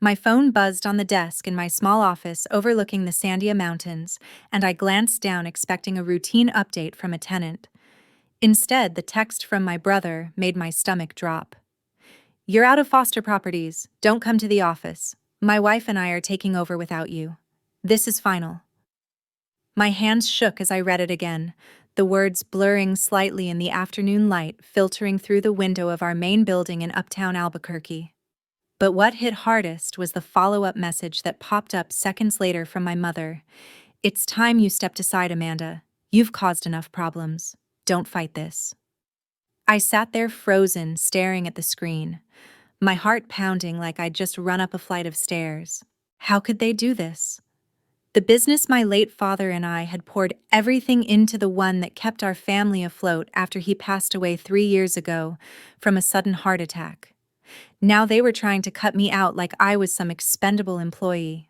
My phone buzzed on the desk in my small office overlooking the Sandia Mountains, and I glanced down expecting a routine update from a tenant. Instead, the text from my brother made my stomach drop. "You're out of foster properties. Don't come to the office. My wife and I are taking over without you. This is final." My hands shook as I read it again, the words blurring slightly in the afternoon light filtering through the window of our main building in uptown Albuquerque. But what hit hardest was the follow-up message that popped up seconds later from my mother. "It's time you stepped aside, Amanda. You've caused enough problems. Don't fight this." I sat there frozen, staring at the screen, my heart pounding like I'd just run up a flight of stairs. How could they do this? The business my late father and I had poured everything into, the one that kept our family afloat after he passed away 3 years ago from a sudden heart attack. Now they were trying to cut me out like I was some expendable employee.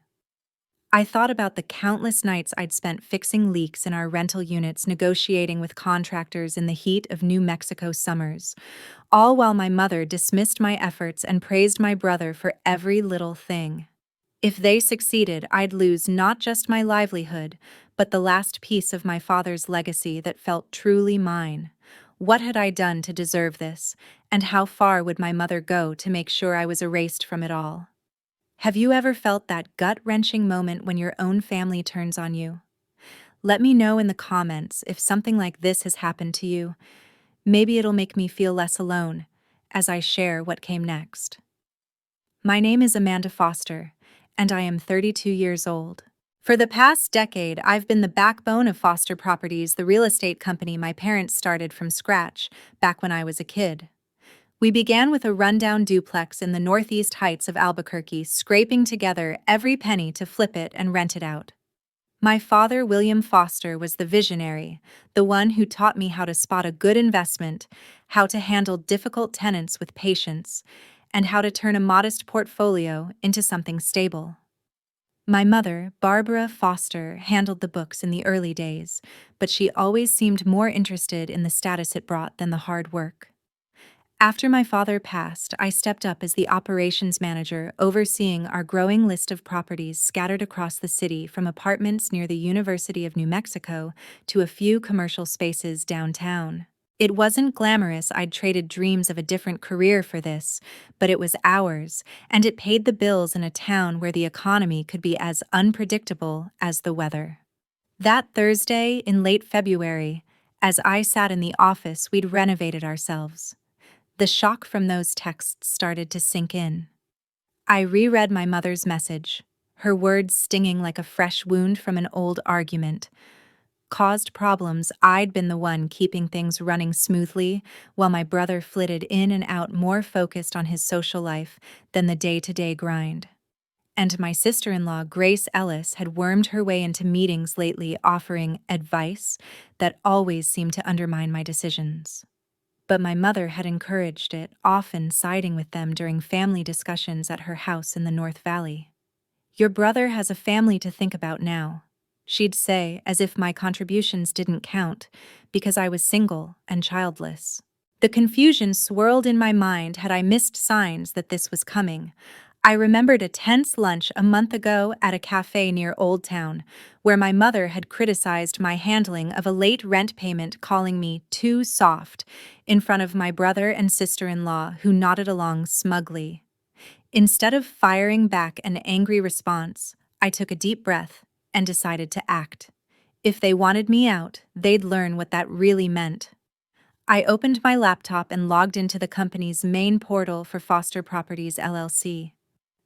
I thought about the countless nights I'd spent fixing leaks in our rental units, negotiating with contractors in the heat of New Mexico summers, all while my mother dismissed my efforts and praised my brother for every little thing. If they succeeded, I'd lose not just my livelihood, but the last piece of my father's legacy that felt truly mine. What had I done to deserve this, and how far would my mother go to make sure I was erased from it all? Have you ever felt that gut-wrenching moment when your own family turns on you? Let me know in the comments if something like this has happened to you. Maybe it'll make me feel less alone as I share what came next. My name is Amanda Foster, and I am 32 years old. For the past decade, I've been the backbone of Foster Properties, the real estate company my parents started from scratch back when I was a kid. We began with a rundown duplex in the northeast heights of Albuquerque, scraping together every penny to flip it and rent it out. My father, William Foster, was the visionary, the one who taught me how to spot a good investment, how to handle difficult tenants with patience, and how to turn a modest portfolio into something stable. My mother, Barbara Foster, handled the books in the early days, but she always seemed more interested in the status it brought than the hard work. After my father passed, I stepped up as the operations manager, overseeing our growing list of properties scattered across the city, from apartments near the University of New Mexico to a few commercial spaces downtown. It wasn't glamorous. I'd traded dreams of a different career for this, but it was ours, and it paid the bills in a town where the economy could be as unpredictable as the weather. That Thursday in late February, as I sat in the office, we'd renovated ourselves. The shock from those texts started to sink in. I reread my mother's message, her words stinging like a fresh wound from an old argument. Caused problems, I'd been the one keeping things running smoothly, while my brother flitted in and out, more focused on his social life than the day-to-day grind. And my sister-in-law, Grace Ellis, had wormed her way into meetings lately, offering advice that always seemed to undermine my decisions. But my mother had encouraged it, often siding with them during family discussions at her house in the North Valley. "Your brother has a family to think about now," she'd say, as if my contributions didn't count, because I was single and childless. The confusion swirled in my mind. Had I missed signs that this was coming? I remembered a tense lunch a month ago at a cafe near Old Town, where my mother had criticized my handling of a late rent payment, calling me too soft, in front of my brother and sister-in-law, who nodded along smugly. Instead of firing back an angry response, I took a deep breath and decided to act. If they wanted me out, they'd learn what that really meant. I opened my laptop and logged into the company's main portal for Foster Properties LLC.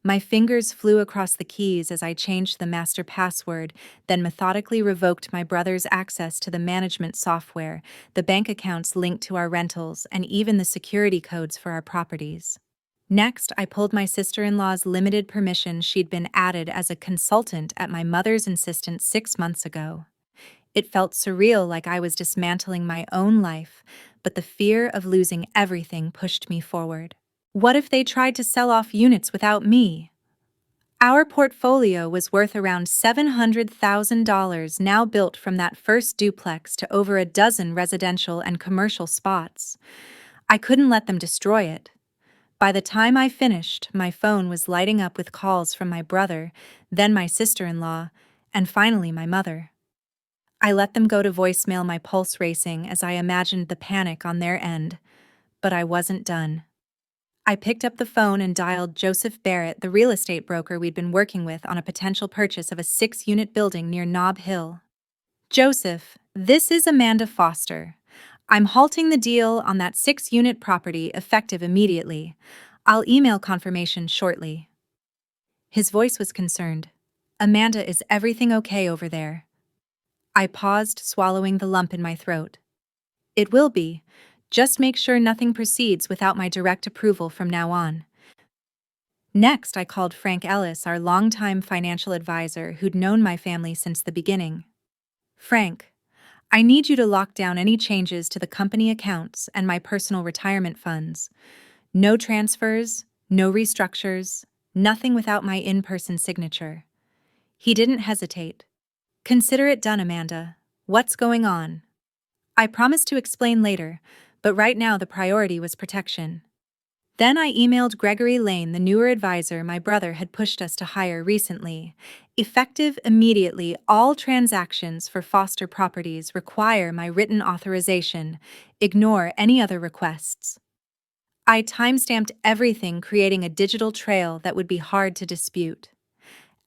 My fingers flew across the keys as I changed the master password, then methodically revoked my brother's access to the management software, the bank accounts linked to our rentals, and even the security codes for our properties. Next, I pulled my sister-in-law's limited permission. She'd been added as a consultant at my mother's insistence 6 months ago. It felt surreal, like I was dismantling my own life, but the fear of losing everything pushed me forward. What if they tried to sell off units without me? Our portfolio was worth around $700,000 now, built from that first duplex to over a dozen residential and commercial spots. I couldn't let them destroy it. By the time I finished, my phone was lighting up with calls from my brother, then my sister-in-law, and finally my mother. I let them go to voicemail, my pulse racing as I imagined the panic on their end, but I wasn't done. I picked up the phone and dialed Joseph Barrett, the real estate broker we'd been working with on a potential purchase of a 6-unit building near Nob Hill. Joseph, this is Amanda Foster. I'm halting the deal on that 6-unit property effective immediately. I'll email confirmation shortly. His voice was concerned. Amanda, is everything okay over there? I paused, swallowing the lump in my throat. It will be. Just make sure nothing proceeds without my direct approval from now on. Next, I called Frank Ellis, our longtime financial advisor who'd known my family since the beginning. Frank, I need you to lock down any changes to the company accounts and my personal retirement funds. No transfers, no restructures, nothing without my in-person signature. He didn't hesitate. Consider it done, Amanda. What's going on? I promised to explain later, but right now the priority was protection. Then I emailed Gregory Lane, the newer advisor my brother had pushed us to hire recently. Effective immediately, all transactions for Foster properties require my written authorization. Ignore any other requests. I timestamped everything, creating a digital trail that would be hard to dispute.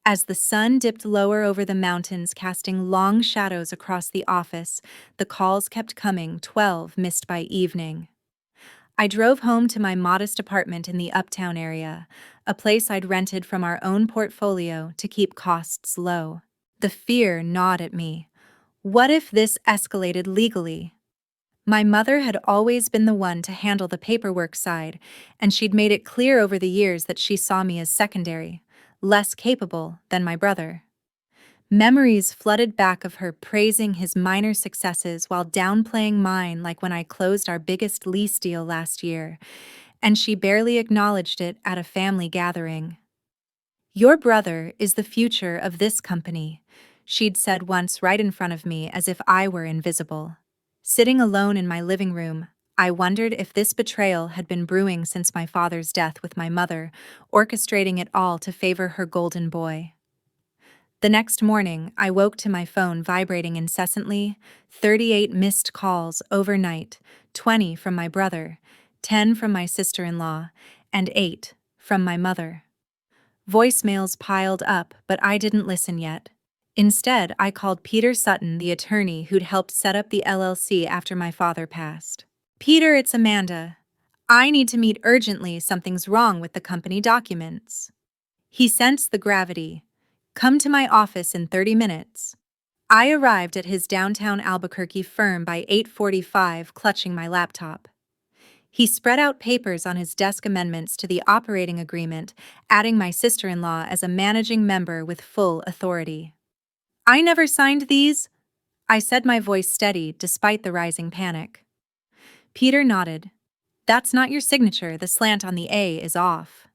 As the sun dipped lower over the mountains, casting long shadows across the office, the calls kept coming, 12 missed by evening. I drove home to my modest apartment in the uptown area, a place I'd rented from our own portfolio to keep costs low. The fear gnawed at me. What if this escalated legally? My mother had always been the one to handle the paperwork side, and she'd made it clear over the years that she saw me as secondary, less capable than my brother. Memories flooded back of her praising his minor successes while downplaying mine, like when I closed our biggest lease deal last year, and she barely acknowledged it at a family gathering. Your brother is the future of this company, she'd said once right in front of me as if I were invisible. Sitting alone in my living room, I wondered if this betrayal had been brewing since my father's death, with my mother orchestrating it all to favor her golden boy. The next morning, I woke to my phone vibrating incessantly, 38 missed calls overnight, 20 from my brother, 10 from my sister-in-law, and 8 from my mother. Voicemails piled up, but I didn't listen yet. Instead, I called Peter Sutton, the attorney who'd helped set up the LLC after my father passed. Peter, it's Amanda. I need to meet urgently. Something's wrong with the company documents. He sensed the gravity. Come to my office in 30 minutes. I arrived at his downtown Albuquerque firm by 8:45, clutching my laptop. He spread out papers on his desk, amendments to the operating agreement, adding my sister-in-law as a managing member with full authority. I never signed these, I said, my voice steady despite the rising panic. Peter nodded. That's not your signature, the slant on the A is off.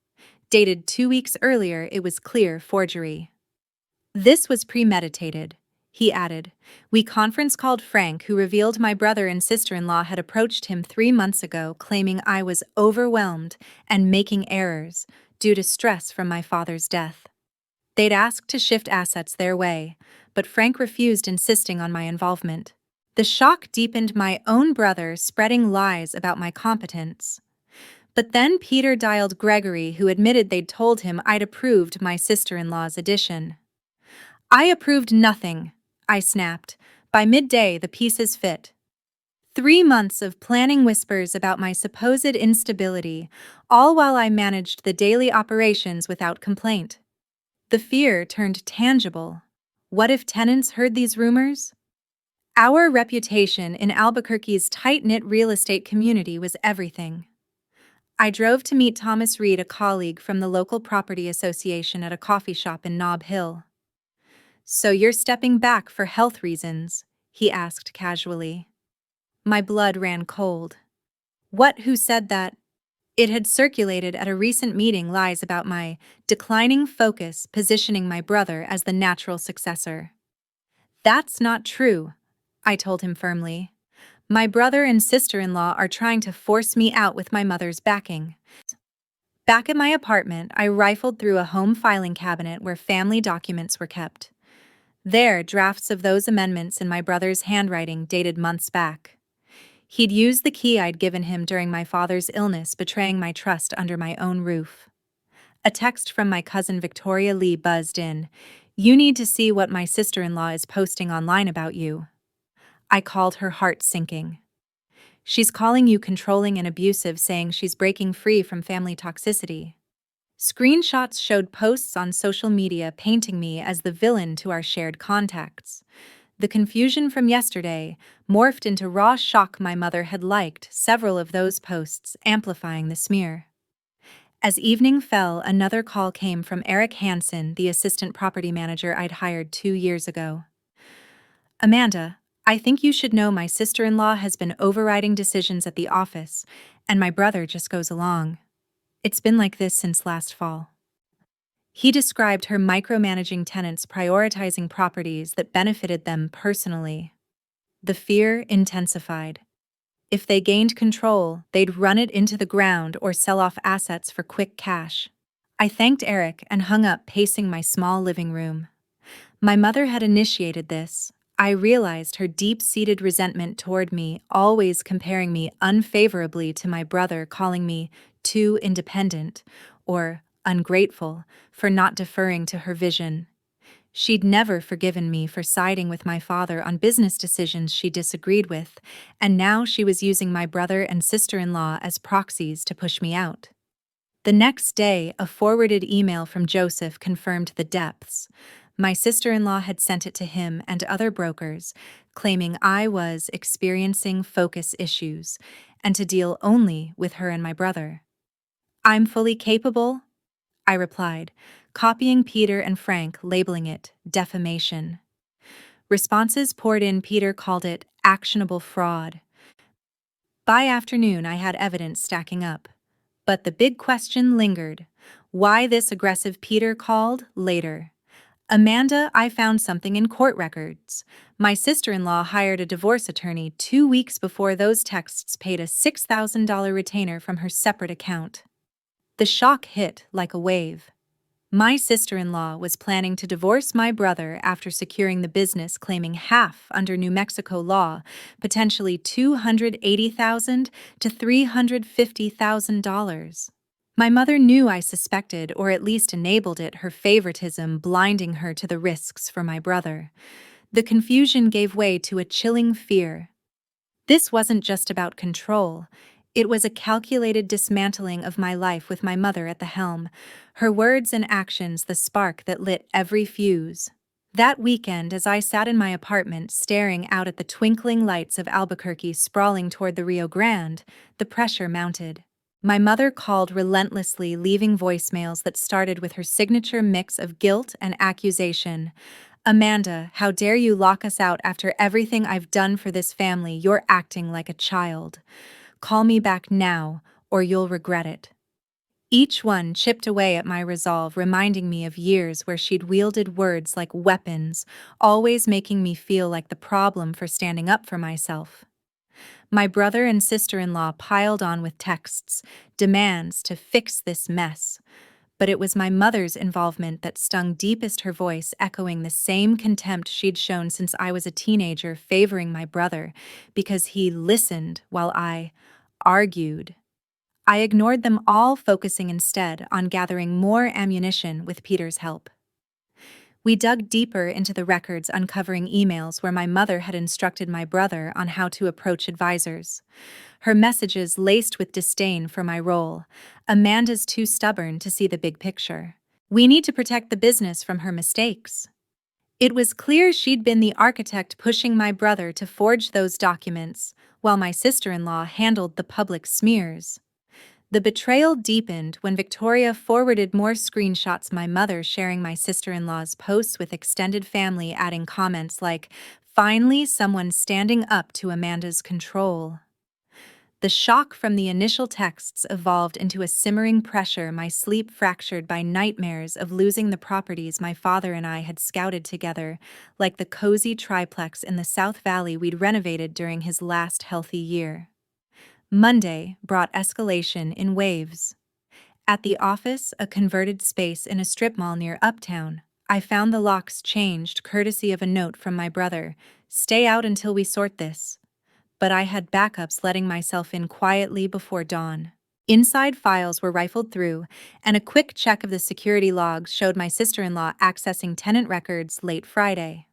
Dated 2 weeks earlier, it was clear forgery. This was premeditated, he added. We conference called Frank, who revealed my brother and sister-in-law had approached him 3 months ago, claiming I was overwhelmed and making errors due to stress from my father's death. They'd asked to shift assets their way, but Frank refused, insisting on my involvement. The shock deepened, my own brother spreading lies about my competence. But then Peter dialed Gregory, who admitted they'd told him I'd approved my sister-in-law's addition. I approved nothing, I snapped. By midday, the pieces fit. 3 months of planning, whispers about my supposed instability, all while I managed the daily operations without complaint. The fear turned tangible. What if tenants heard these rumors? Our reputation in Albuquerque's tight-knit real estate community was everything. I drove to meet Thomas Reed, a colleague from the local property association, at a coffee shop in Nob Hill. So you're stepping back for health reasons? He asked casually. My blood ran cold. What? Who said that? It had circulated at a recent meeting, lies about my declining focus, positioning my brother as the natural successor. That's not true, I told him firmly. My brother and sister-in-law are trying to force me out with my mother's backing. Back at my apartment, I rifled through a home filing cabinet where family documents were kept. There, drafts of those amendments in my brother's handwriting dated months back. He'd used the key I'd given him during my father's illness, betraying my trust under my own roof. A text from my cousin Victoria Lee buzzed in. "You need to see what my sister-in-law is posting online about you." I called, her heart sinking. "She's calling you controlling and abusive, saying she's breaking free from family toxicity." Screenshots showed posts on social media painting me as the villain to our shared contacts. The confusion from yesterday morphed into raw shock. My mother had liked several of those posts, amplifying the smear. As evening fell, another call came from Eric Hansen, the assistant property manager I'd hired 2 years ago. "Amanda, I think you should know my sister-in-law has been overriding decisions at the office, and my brother just goes along. It's been like this since last fall." He described her micromanaging tenants, prioritizing properties that benefited them personally. The fear intensified. If they gained control, they'd run it into the ground or sell off assets for quick cash. I thanked Eric and hung up, pacing my small living room. My mother had initiated this. I realized her deep-seated resentment toward me, always comparing me unfavorably to my brother, calling me too independent or ungrateful for not deferring to her vision. She'd never forgiven me for siding with my father on business decisions she disagreed with, and now she was using my brother and sister-in-law as proxies to push me out. The next day, a forwarded email from Joseph confirmed the depths. My sister-in-law had sent it to him and other brokers, claiming I was experiencing focus issues, and to deal only with her and my brother. "I'm fully capable," I replied, copying Peter and Frank, labeling it defamation. Responses poured in. Peter called it actionable fraud. By afternoon, I had evidence stacking up. But the big question lingered. Why this aggressive? Peter called later. "Amanda, I found something in court records. My sister-in-law hired a divorce attorney 2 weeks before those texts, paid a $6,000 retainer from her separate account." The shock hit like a wave. My sister-in-law was planning to divorce my brother after securing the business, claiming half under New Mexico law, potentially $280,000 to $350,000. My mother knew I suspected, or at least enabled it, her favoritism blinding her to the risks for my brother. The confusion gave way to a chilling fear. This wasn't just about control. It was a calculated dismantling of my life with my mother at the helm, her words and actions the spark that lit every fuse. That weekend, as I sat in my apartment staring out at the twinkling lights of Albuquerque sprawling toward the Rio Grande, the pressure mounted. My mother called relentlessly, leaving voicemails that started with her signature mix of guilt and accusation. "Amanda, how dare you lock us out after everything I've done for this family? You're acting like a child. Call me back now, or you'll regret it." Each one chipped away at my resolve, reminding me of years where she'd wielded words like weapons, always making me feel like the problem for standing up for myself. My brother and sister-in-law piled on with texts, demands to fix this mess. But it was my mother's involvement that stung deepest, her voice echoing the same contempt she'd shown since I was a teenager, favoring my brother because he listened while I argued. I ignored them all, focusing instead on gathering more ammunition with Peter's help. We dug deeper into the records, uncovering emails where my mother had instructed my brother on how to approach advisors. Her messages laced with disdain for my role. "Amanda's too stubborn to see the big picture. We need to protect the business from her mistakes." It was clear she'd been the architect pushing my brother to forge those documents, while my sister-in-law handled the public smears. The betrayal deepened when Victoria forwarded more screenshots, my mother sharing my sister-in-law's posts with extended family, adding comments like, "Finally, someone standing up to Amanda's control." The shock from the initial texts evolved into a simmering pressure, my sleep fractured by nightmares of losing the properties my father and I had scouted together, like the cozy triplex in the South Valley we'd renovated during his last healthy year. Monday brought escalation in waves. At the office, a converted space in a strip mall near Uptown, I found the locks changed courtesy of a note from my brother. Stay out until we sort this. But I had backups letting myself in quietly before dawn. Inside files were rifled through, and a quick check of the security logs showed my sister-in-law accessing tenant records late Friday.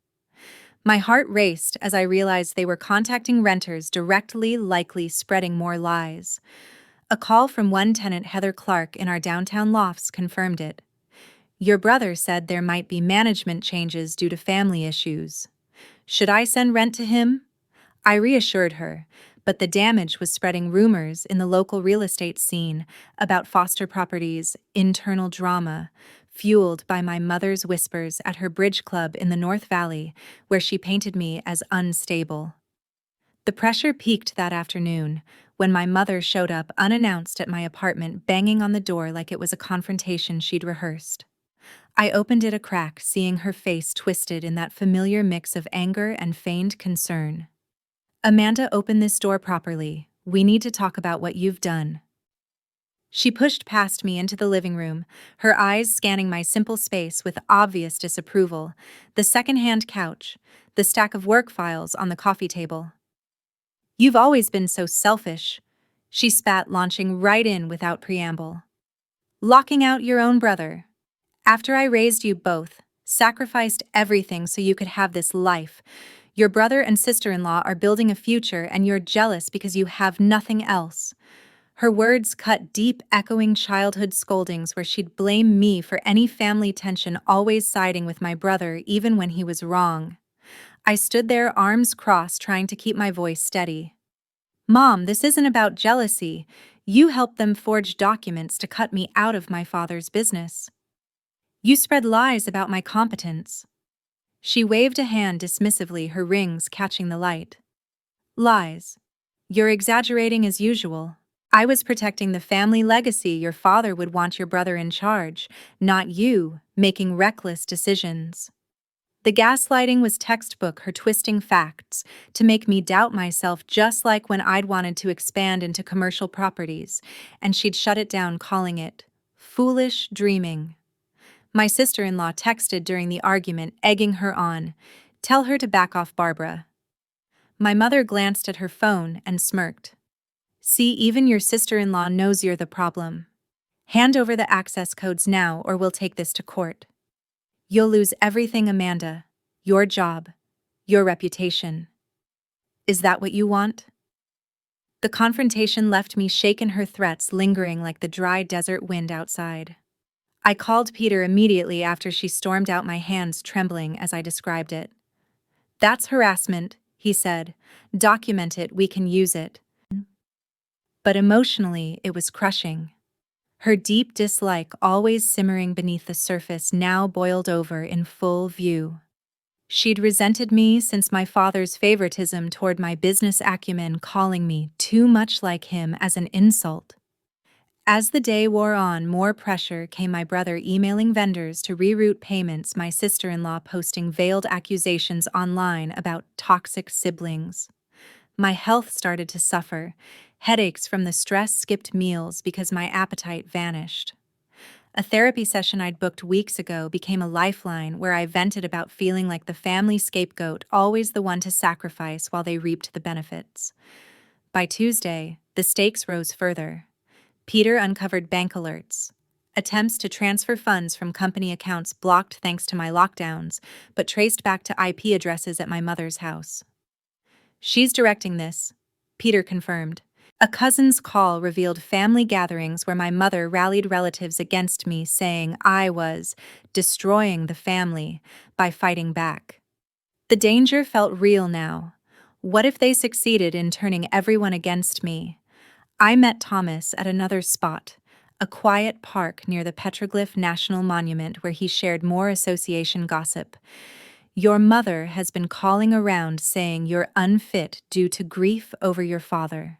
My heart raced as I realized they were contacting renters directly, likely spreading more lies. A call from one tenant, Heather Clark, in our downtown lofts confirmed it. Your brother said there might be management changes due to family issues. Should I send rent to him? I reassured her, but the damage was spreading rumors in the local real estate scene about foster properties, internal drama, fueled by my mother's whispers at her bridge club in the North Valley, where she painted me as unstable. The pressure peaked that afternoon, when my mother showed up unannounced at my apartment, banging on the door like it was a confrontation she'd rehearsed. I opened it a crack, seeing her face twisted in that familiar mix of anger and feigned concern. Amanda, open this door properly. We need to talk about what you've done. She pushed past me into the living room, her eyes scanning my simple space with obvious disapproval, the secondhand couch, the stack of work files on the coffee table. You've always been so selfish, she spat, launching right in without preamble. Locking out your own brother. After I raised you both, sacrificed everything so you could have this life. Your brother and sister-in-law are building a future, and you're jealous because you have nothing else. Her words cut deep, echoing childhood scoldings where she'd blame me for any family tension, always siding with my brother even when he was wrong. I stood there, arms crossed, trying to keep my voice steady. Mom, this isn't about jealousy. You helped them forge documents to cut me out of my father's business. You spread lies about my competence. She waved a hand dismissively, her rings catching the light. Lies. You're exaggerating as usual. I was protecting the family legacy. Your father would want your brother in charge, not you, making reckless decisions. The gaslighting was textbook, her twisting facts to make me doubt myself, just like when I'd wanted to expand into commercial properties, and she'd shut it down, calling it foolish dreaming. My sister-in-law texted during the argument, egging her on. Tell her to back off, Barbara. My mother glanced at her phone and smirked. See, even your sister-in-law knows you're the problem. Hand over the access codes now, or we'll take this to court. You'll lose everything, Amanda. Your job. Your reputation. Is that what you want? The confrontation left me shaken, her threats lingering like the dry desert wind outside. I called Peter immediately after she stormed out, my hands trembling as I described it. That's harassment, he said. Document it, we can use it. But emotionally, it was crushing. Her deep dislike, always simmering beneath the surface, now boiled over in full view. She'd resented me since my father's favoritism toward my business acumen, calling me too much like him as an insult. As the day wore on, more pressure came, my brother emailing vendors to reroute payments, my sister-in-law posting veiled accusations online about toxic siblings. My health started to suffer, headaches from the stress, skipped meals because my appetite vanished. A therapy session I'd booked weeks ago became a lifeline where I vented about feeling like the family scapegoat, always the one to sacrifice while they reaped the benefits. By Tuesday, the stakes rose further. Peter uncovered bank alerts. Attempts to transfer funds from company accounts blocked thanks to my lockdowns, but traced back to IP addresses at my mother's house. She's directing this, Peter confirmed. A cousin's call revealed family gatherings where my mother rallied relatives against me, saying I was destroying the family by fighting back. The danger felt real now. What if they succeeded in turning everyone against me? I met Thomas at another spot, a quiet park near the Petroglyph National Monument, where he shared more association gossip. Your mother has been calling around saying you're unfit due to grief over your father.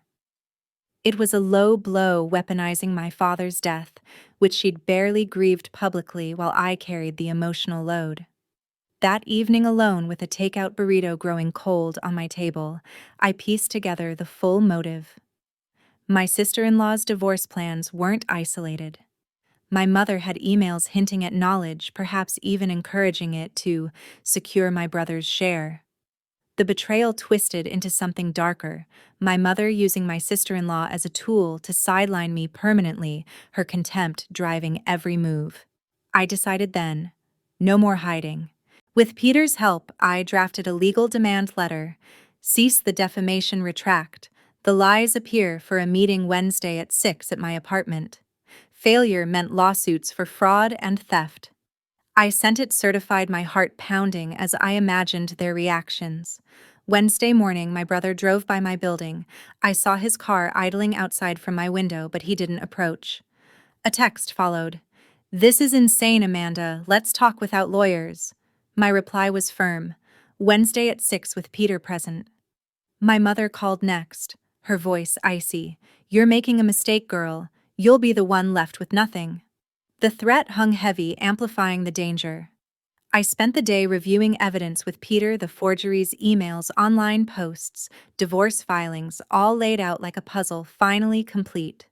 It was a low blow, weaponizing my father's death, which she'd barely grieved publicly while I carried the emotional load. That evening, alone with a takeout burrito growing cold on my table, I pieced together the full motive. My sister-in-law's divorce plans weren't isolated. My mother had emails hinting at knowledge, perhaps even encouraging it to secure my brother's share. The betrayal twisted into something darker, my mother using my sister-in-law as a tool to sideline me permanently, her contempt driving every move. I decided then, no more hiding. With Peter's help, I drafted a legal demand letter. Cease the defamation, retract. The lies appear for a meeting Wednesday at 6 at my apartment. Failure meant lawsuits for fraud and theft. I sent it certified, my heart pounding as I imagined their reactions. Wednesday morning, my brother drove by my building. I saw his car idling outside from my window, but he didn't approach. A text followed. "This is insane, Amanda. Let's talk without lawyers." My reply was firm. Wednesday at 6 with Peter present. My mother called next, her voice icy. "You're making a mistake, girl. You'll be the one left with nothing." The threat hung heavy, amplifying the danger. I spent the day reviewing evidence with Peter, the forgeries, emails, online posts, divorce filings, all laid out like a puzzle, finally complete.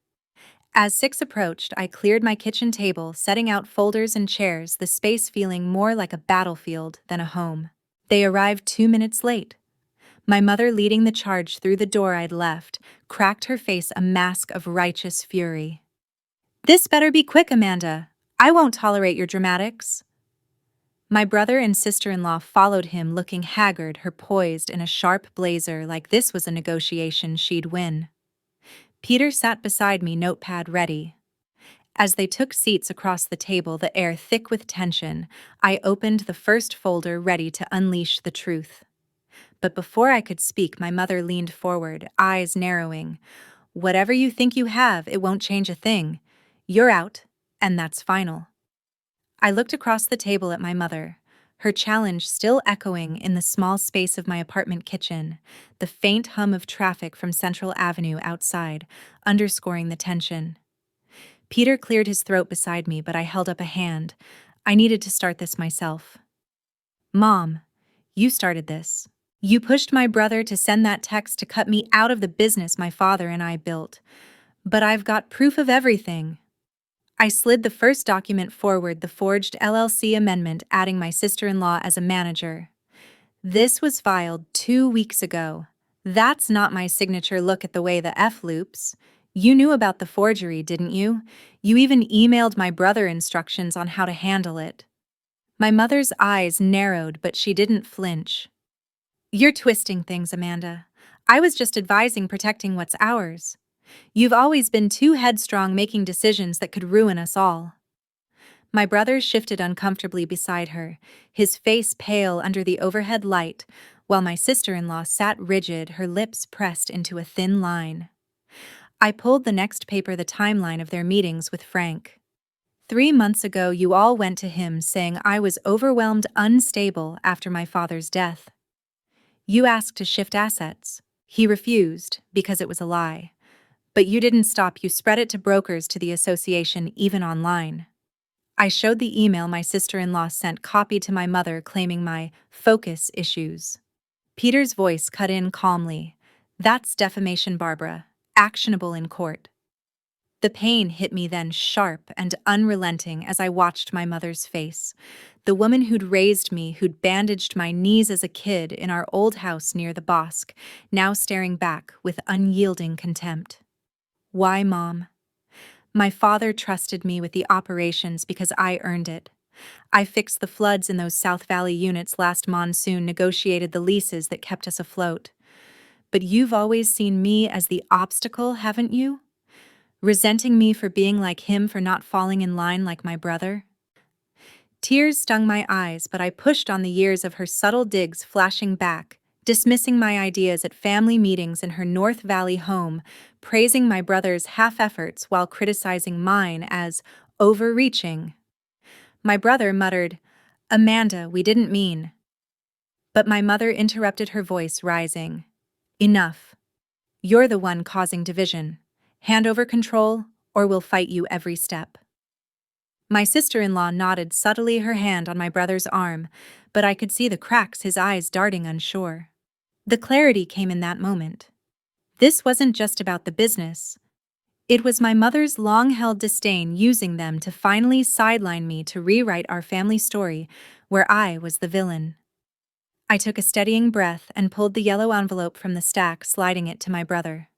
As 6 approached, I cleared my kitchen table, setting out folders and chairs, the space feeling more like a battlefield than a home. They arrived 2 minutes late. My mother, leading the charge through the door I'd left, cracked her face a mask of righteous fury. "This better be quick, Amanda. I won't tolerate your dramatics." My brother and sister-in-law followed him, looking haggard, her poised in a sharp blazer like this was a negotiation she'd win. Peter sat beside me, notepad ready. As they took seats across the table, the air thick with tension, I opened the first folder, ready to unleash the truth. But before I could speak, my mother leaned forward, eyes narrowing. "Whatever you think you have, it won't change a thing. You're out, and that's final." I looked across the table at my mother, her challenge still echoing in the small space of my apartment kitchen, the faint hum of traffic from Central Avenue outside, underscoring the tension. Peter cleared his throat beside me, but I held up a hand. I needed to start this myself. "Mom, you started this. You pushed my brother to send that text to cut me out of the business my father and I built. But I've got proof of everything." I slid the first document forward, the forged LLC amendment adding my sister-in-law as a manager. "This was filed 2 weeks ago. That's not my signature. Look at the way the F loops. You knew about the forgery, didn't you? You even emailed my brother instructions on how to handle it." My mother's eyes narrowed, but she didn't flinch. "You're twisting things, Amanda. I was just advising, protecting what's ours. You've always been too headstrong, making decisions that could ruin us all." My brother shifted uncomfortably beside her, his face pale under the overhead light, while my sister-in-law sat rigid, her lips pressed into a thin line. I pulled the next paper, the timeline of their meetings with Frank. "3 months ago, you all went to him saying I was overwhelmed, unstable after my father's death. You asked to shift assets. He refused because it was a lie. But you didn't stop, you spread it to brokers, to the association, even online." I showed the email my sister-in-law sent, copied to my mother, claiming my focus issues. Peter's voice cut in calmly. "That's defamation, Barbara. Actionable in court." The pain hit me then, sharp and unrelenting, as I watched my mother's face. The woman who'd raised me, who'd bandaged my knees as a kid in our old house near the Bosque, now staring back with unyielding contempt. "Why, Mom?" "My father trusted me with the operations because I earned it. I fixed the floods in those South Valley units last monsoon, negotiated the leases that kept us afloat. But you've always seen me as the obstacle, haven't you? Resenting me for being like him, for not falling in line like my brother?" Tears stung my eyes, but I pushed on, the years of her subtle digs flashing back, dismissing my ideas at family meetings in her North Valley home, praising my brother's half-efforts while criticizing mine as overreaching. My brother muttered, "Amanda, we didn't mean." But my mother interrupted, her voice rising. "Enough. You're the one causing division. Hand over control, or we'll fight you every step." My sister-in-law nodded subtly, her hand on my brother's arm, but I could see the cracks, his eyes darting, unsure. The clarity came in that moment. This wasn't just about the business. It was my mother's long-held disdain using them to finally sideline me to rewrite our family story, where I was the villain. I took a steadying breath and pulled the yellow envelope from the stack, sliding it to my brother.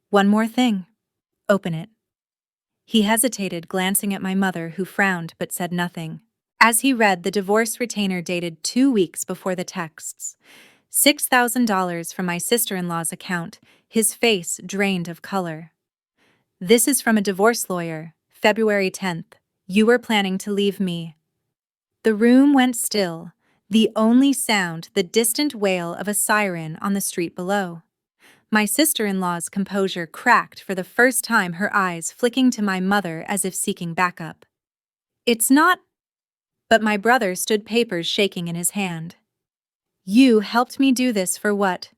One more thing. Open it. He hesitated, glancing at my mother, who frowned but said nothing. As he read the divorce retainer dated 2 weeks before the texts, $6,000 from my sister-in-law's account, his face drained of color. This is from a divorce lawyer, February 10th. You were planning to leave me. The room went still, the only sound the distant wail of a siren on the street below. My sister-in-law's composure cracked for the first time, her eyes flicking to my mother as if seeking backup. It's not. But my brother stood, papers shaking in his hand. You helped me do this for what?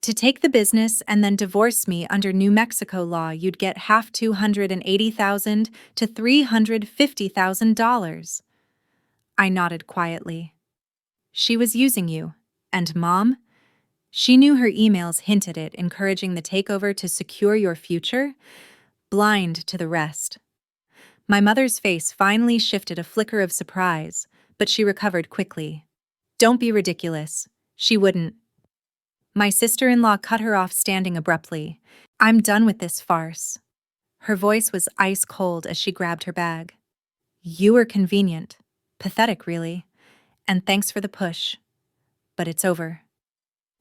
To take the business and then divorce me under New Mexico law, you'd get half, $280,000 to $350,000. I nodded quietly. She was using you. And Mom? She knew her emails hinted it, encouraging the takeover to secure your future, blind to the rest. My mother's face finally shifted, a flicker of surprise, but she recovered quickly. Don't be ridiculous. She wouldn't. My sister-in-law cut her off, standing abruptly. I'm done with this farce. Her voice was ice cold as she grabbed her bag. You were convenient. Pathetic, really. And thanks for the push. But it's over.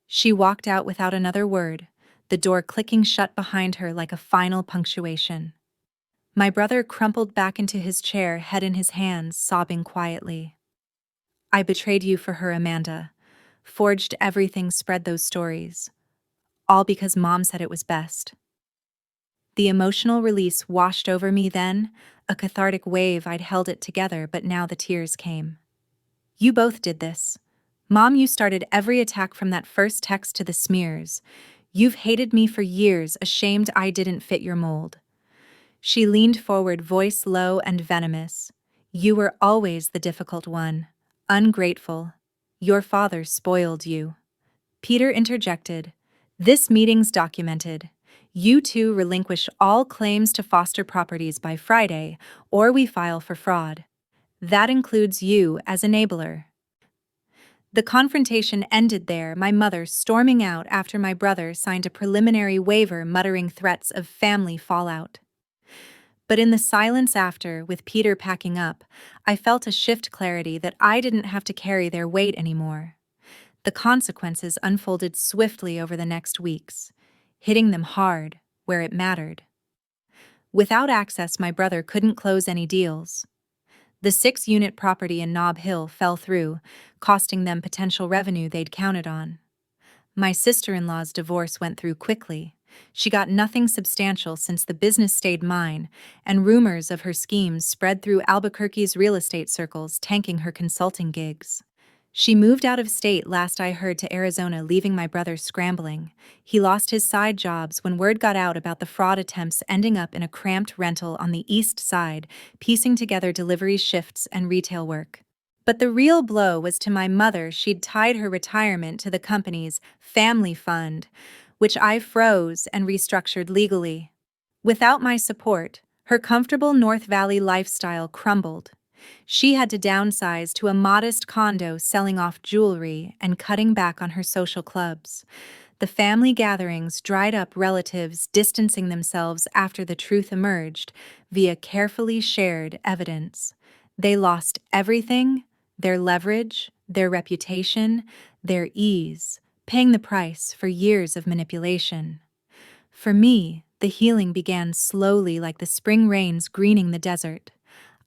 She walked out without another word, the door clicking shut behind her like a final punctuation. My brother crumpled back into his chair, head in his hands, sobbing quietly. I betrayed you for her, Amanda. Forged everything, spread those stories. All because Mom said it was best. The emotional release washed over me then, a cathartic wave. I'd held it together, but now the tears came. You both did this. Mom, you started every attack, from that first text to the smears. You've hated me for years, ashamed I didn't fit your mold. She leaned forward, voice low and venomous. You were always the difficult one. Ungrateful. Your father spoiled you. Peter interjected. This meeting's documented. You two relinquish all claims to foster properties by Friday, or we file for fraud. That includes you as enabler. The confrontation ended there, my mother storming out after my brother signed a preliminary waiver, muttering threats of family fallout. But in the silence after, with Peter packing up, I felt a shift, clarity that I didn't have to carry their weight anymore. The consequences unfolded swiftly over the next weeks, hitting them hard where it mattered. Without access, my brother couldn't close any deals. The 6-unit property in Nob Hill fell through, costing them potential revenue they'd counted on. My sister-in-law's divorce went through quickly. She got nothing substantial since the business stayed mine, and rumors of her schemes spread through Albuquerque's real estate circles, tanking her consulting gigs. She moved out of state, last I heard, to Arizona, leaving my brother scrambling. He lost his side jobs when word got out about the fraud attempts, ending up in a cramped rental on the east side, piecing together delivery shifts and retail work. But the real blow was to my mother. She'd tied her retirement to the company's family fund, which I froze and restructured legally. Without my support, her comfortable North Valley lifestyle crumbled. She had to downsize to a modest condo, selling off jewelry and cutting back on her social clubs. The family gatherings dried up, relatives distancing themselves after the truth emerged via carefully shared evidence. They lost everything: their leverage, their reputation, their ease, paying the price for years of manipulation. For me, the healing began slowly, like the spring rains greening the desert.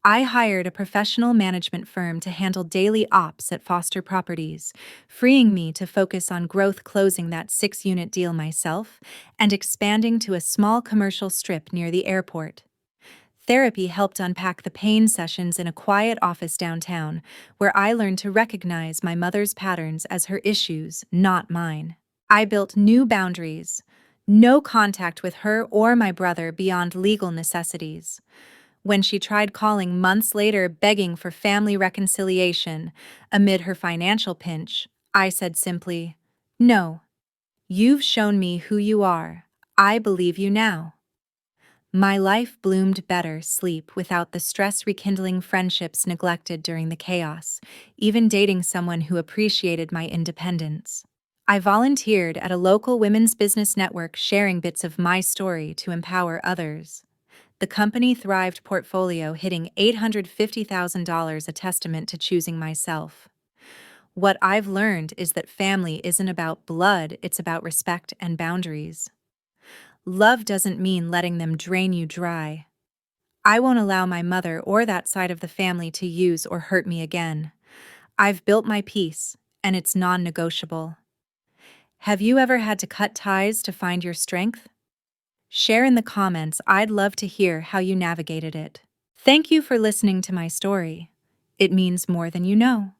I hired a professional management firm to handle daily ops at Foster Properties, freeing me to focus on growth, closing that 6-unit deal myself and expanding to a small commercial strip near the airport. Therapy helped unpack the pain, sessions in a quiet office downtown, where I learned to recognize my mother's patterns as her issues, not mine. I built new boundaries: no contact with her or my brother beyond legal necessities. When she tried calling months later, begging for family reconciliation amid her financial pinch, I said simply, "No. You've shown me who you are. I believe you now." My life bloomed better sleep without the stress rekindling friendships neglected during the chaos, even dating someone who appreciated my independence. I volunteered at a local women's business network sharing bits of my story to empower others. The company thrived portfolio hitting $850,000, a testament to choosing myself. What I've learned is that family isn't about blood, it's about respect and boundaries. Love doesn't mean letting them drain you dry. I won't allow my mother or that side of the family to use or hurt me again. I've built my peace, and it's non-negotiable. Have you ever had to cut ties to find your strength? Share in the comments. I'd love to hear how you navigated it. Thank you for listening to my story. It means more than you know.